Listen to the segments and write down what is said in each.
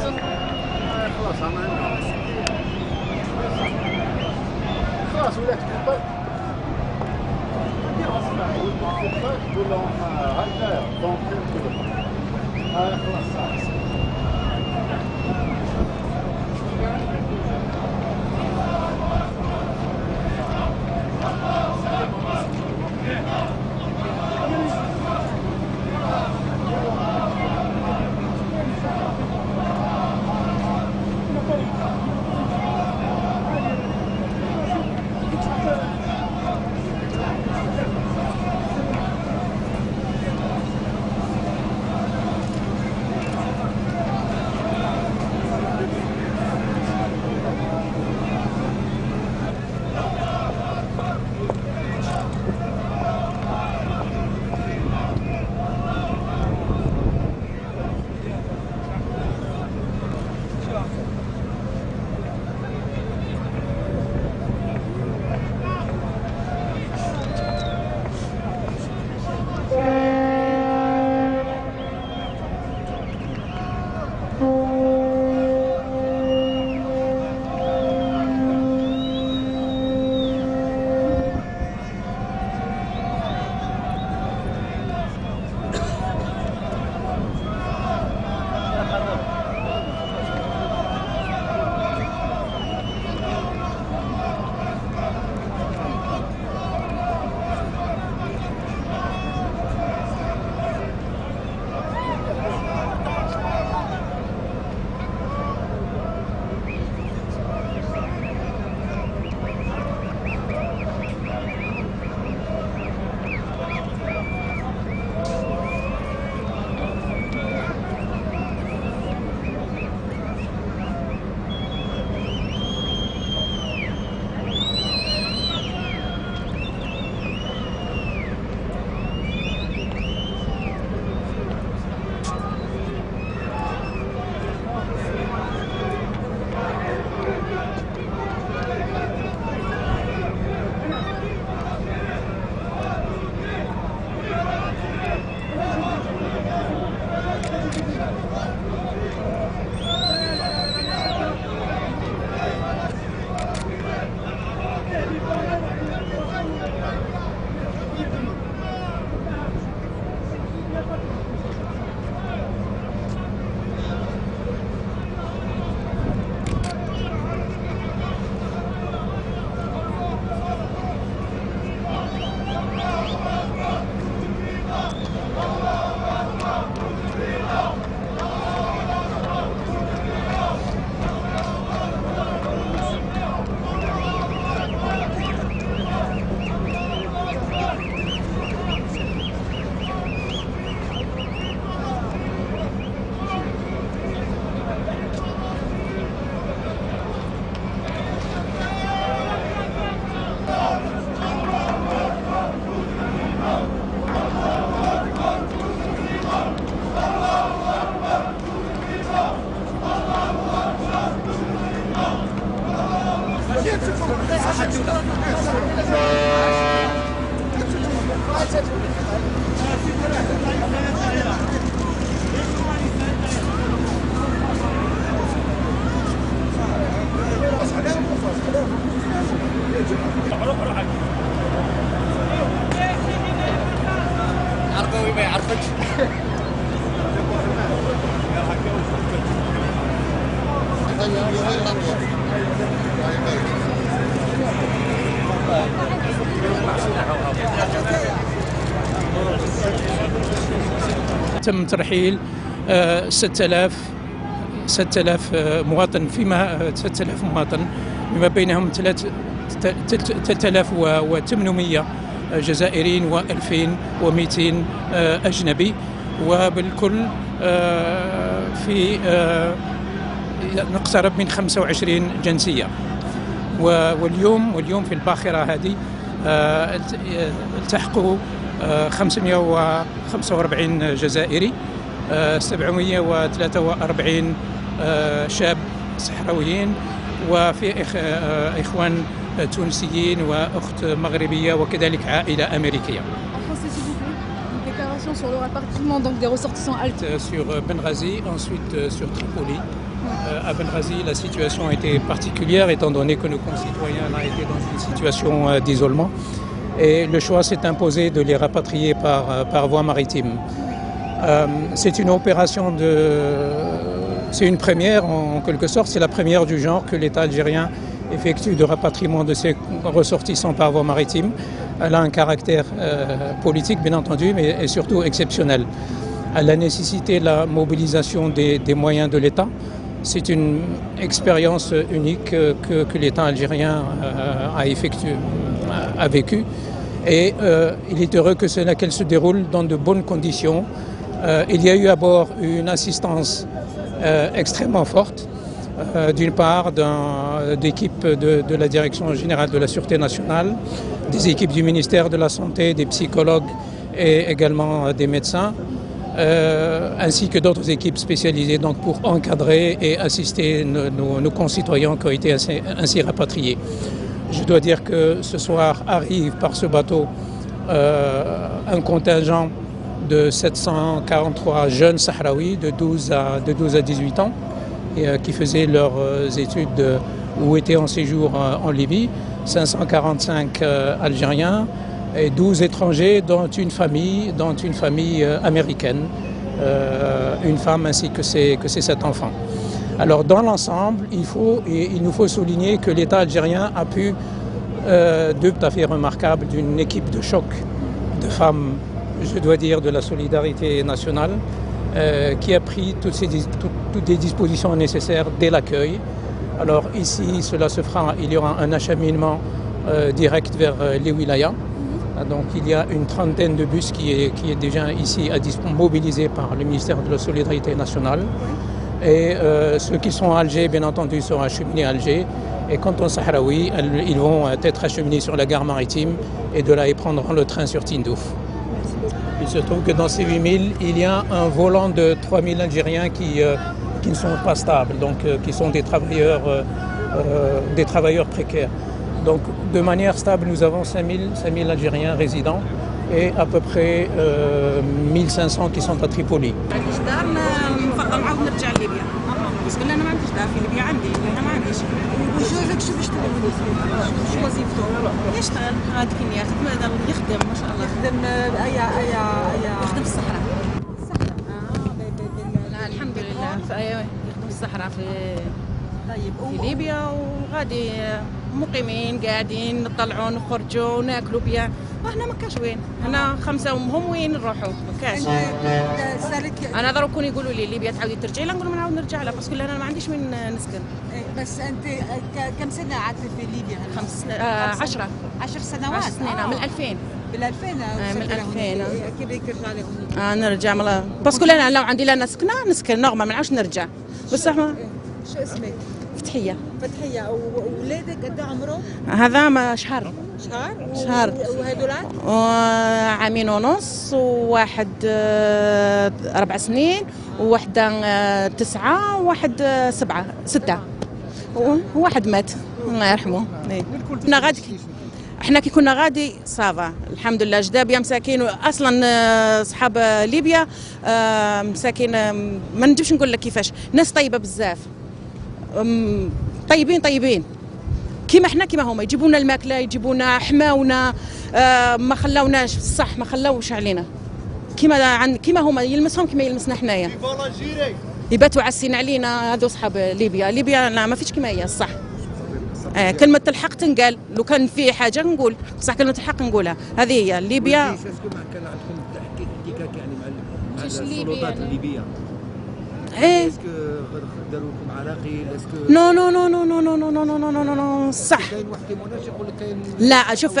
خلاص عملنا خلاص ولات كبر كلهم هكذا طونطين كلهم خلاص صافي عربوي ما يعرفكش. تم ترحيل 6000 مواطن، فيما 6000 مواطن بما بينهم 3800 جزائريين و2200 أجنبي، وبالكل في نقترب من 25 جنسية. واليوم في الباخرة هذه التحقوا 545 جزائري، 743 شاب صحراويين، وفي إخوان تونسيين وأخت مغربية وكذلك عائلة أمريكية. Sur le rapatriement donc des ressortissants algériens. Sur Benghazi, ensuite sur Tripoli À Benghazi, la situation était particulière étant donné que nos concitoyens là étaient dans une situation d'isolement. Et le choix s'est imposé de les rapatrier par voie maritime. C'est une opération c'est une première en quelque sorte, c'est la première du genre que l'État algérien effectue de rapatriement de ses ressortissants par voie maritime. Elle a un caractère politique bien entendu, mais surtout exceptionnel. Elle a nécessité la mobilisation des moyens de l'État. C'est une expérience unique que l'État algérien a vécue. Et il est heureux qu'elle se déroule dans de bonnes conditions. Il y a eu à bord une assistance extrêmement forte, d'une part d'équipes de la Direction générale de la Sûreté nationale, des équipes du ministère de la Santé, des psychologues et également des médecins, ainsi que d'autres équipes spécialisées donc, pour encadrer et assister nos concitoyens qui ont été ainsi rapatriés. Je dois dire que ce soir arrive par ce bateau un contingent de 743 jeunes Sahraouis de 12 à 18 ans qui faisaient leurs études ou étaient en séjour en Libye, 545 Algériens et 12 étrangers dont une famille américaine, une femme ainsi que ses 7 enfants. Alors dans l'ensemble, il nous faut souligner que l'État algérien a pu, tout à fait remarquable, d'une équipe de choc de femmes, je dois dire, de la solidarité nationale, qui a pris toutes les dispositions nécessaires dès l'accueil. Alors ici, il y aura un acheminement direct vers les wilayas. Donc il y a une trentaine de bus qui est déjà ici mobilisés par le ministère de la Solidarité nationale. Et ceux qui sont à Alger, bien entendu, seront acheminés à Alger. Et quant aux Sahraouis, ils vont être acheminés sur la gare maritime et de là, ils prendront le train sur Tindouf. Il se trouve que dans ces 8000, il y a un volant de 3000 Algériens qui ne sont pas stables, donc qui sont des travailleurs précaires. Donc de manière stable, nous avons 5000 Algériens résidents et à peu près 1500 qui sont à Tripoli. انا ما عنديش دار في ليبيا عندي انا ما عنديش وجوزك شو بيشتغل شو وظيفته يشتغل هذيك اللي يخدم ما شاء الله يخدم يخدم في الصحراء لا الحمد لله يخدم في الصحراء في ليبيا وغادي مقيمين قاعدين نطلعوا نخرجوا ناكلوا بيا احنا ما كاش وين هنا 5 وهم وين نروحوا ما كاش انا ضروري يكونوا يقولوا لي ليبيا تعاودي ترجعي لا نقول نعاود نرجع لها باسكو انا ما عنديش وين نسكن. بس انت كم سنه قعدت في ليبيا؟ 10 سنوات. 10 سنين من 2000 من 2000 كيف بدك ترجعي لهون؟ نرجع باسكو انا لو عندي لنا نسكن نورمال ما نعاودش نرجع بس احنا شو اسمك؟ فتحيه وولادك قد عمرهم؟ هذا شهر وهذولات؟ عامين ونص وواحد 4 سنين وواحدة 9 وواحد 6 وواحد مات الله يرحمه. كنا غادي احنا كي كنا غادي صافا الحمد لله جدابيا مساكين اصلا صحاب ليبيا مساكين ما نديش نقول لك كيفاش ناس طيبه بزاف طيبين كيما احنا كيما هما يجيبوا لنا الماكله يجيبوا لنا حماونا ما خلاوناش بصح ما خلاوش علينا كيما هما يلمسهم كيما يلمسنا حنايا يباتوا عسين علينا. هذو صحاب ليبيا لا ما فيش كيما هي الصح. كلمه الحق تنقال لو كان في حاجه نقول بصح كلمه الحق نقولها هذه هي ليبيا. كان عندكم احتكاك يعني مع السلطات الليبيه؟ ايه داروا لكم عراقيل نو نو نو نو نو نو نو نو نو نو نو نو صح. كاين واحد كيموناج يقول لك كاين لا شوف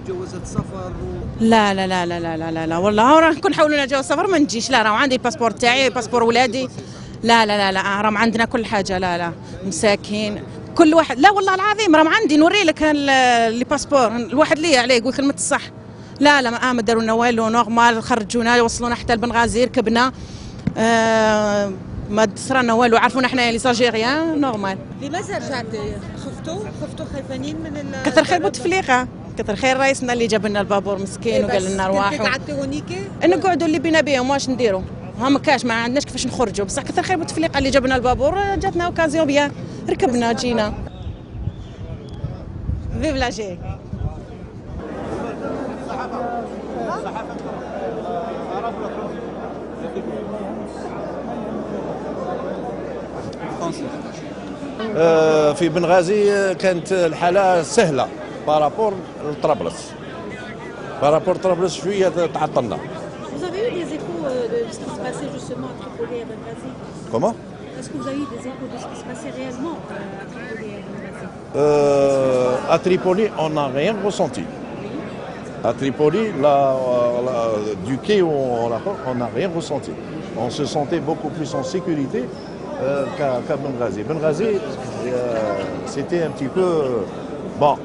وجوازات السفر لا لا لا لا لا لا لا والله راه كون حاولوا نجاو السفر ما نجيش. لا راه عندي الباسبور تاعي باسبور ولادي. لا لا لا لا راه عندنا كل حاجه. لا مساكين كل واحد. لا والله العظيم راه عندي نوري لك لي باسبور الواحد ليه عليه يقول كلمه الصح. لا ما داروا لنا والو نورمال خرجونا وصلونا حتى لبنغازي ركبنا ما صرنا والو عرفونا حنايا لي ساجيريان نورمال. لماذا رجعتي؟ خفتوا خايفين من كثر خير بوتفليقه كثر خير رئيسنا اللي جاب لنا البابور مسكين وقال لنا رواحوا. قعدتوا هونيك؟ نقعدوا اللي بينا بهم واش نديروا ها ما كاش، ما عندناش كيفاش نخرجوا، بصح كثر خير بوتفليقه اللي جابنا البابور جاتنا اوكازيون بيان، ركبنا جينا. فيف لاجي. في بنغازي كانت الحالة سهلة بارابور لطرابلس. بارابور طرابلس شوية تعطلنا. Vous avez eu des échos de ce qui se passait justement à Tripoli et à Benghazi? Comment? Est-ce que vous avez eu des échos de ce qui se passait réellement à Tripoli et à Benghazi? À Tripoli, on n'a rien ressenti. À Tripoli, du quai où on n'a rien ressenti. On se sentait beaucoup plus en sécurité qu'à Benghazi. Benghazi, c'était un petit peu... Bon,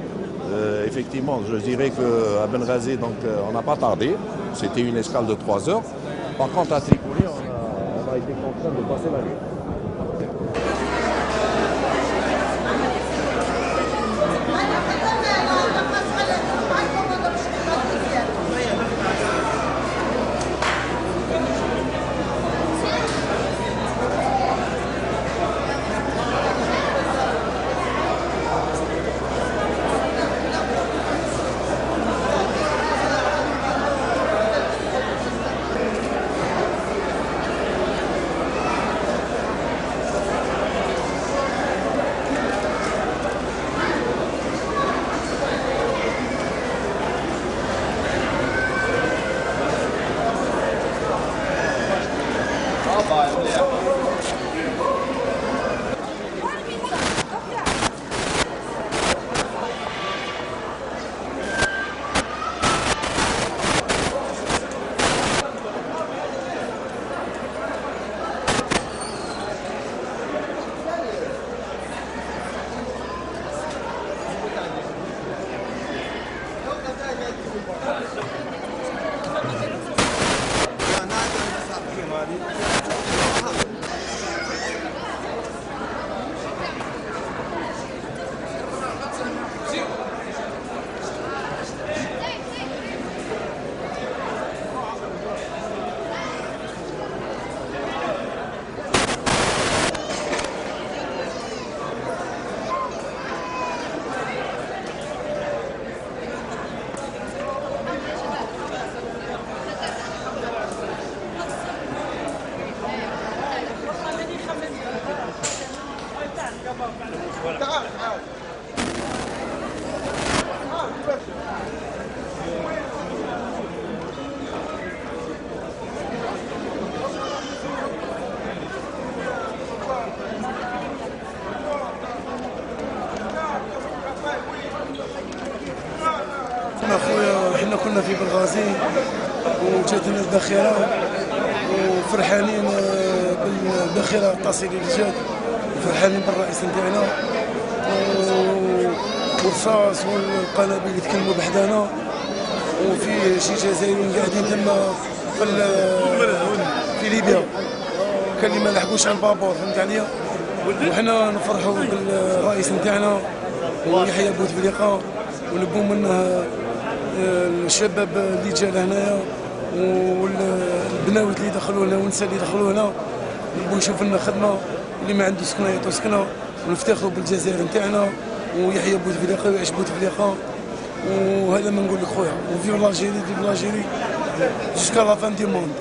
effectivement, je dirais qu'à Benghazi, donc, on n'a pas tardé. C'était une escale de 3 heures. Par contre, à Tripoli, on a été contraint de passer la nuit. اخويا حنا كنا في بنغازي وجاتنا الذخيره وفرحانين بالذخيره التصيليه اللي جات، وفرحانين بالرئيس نتاعنا والرصاص والقنابل اللي تكلموا بحدانا، وفي شي جزائريين قاعدين تما في ليبيا كان اللي ما لحقوش على البابور، فهمت عليا؟ وحنا نفرحوا بالرئيس نتاعنا ويحيى بوتفليقه ونبو منه الشباب اللي جا لهنايا والبناوت اللي دخلوا لنا والنساء اللي دخلوا هنا، نبو نشوف لنا خدمه، اللي ما عنده سكنه يعطوا سكنه، ونفتخروا بالجزائر نتاعنا ويحيى بوتفليقه ويعيش بوتفليقه. وهذا ما نقول لك خويا، وفيو لاجيري، فيو لاجيري جوسكا لا فان دي موند.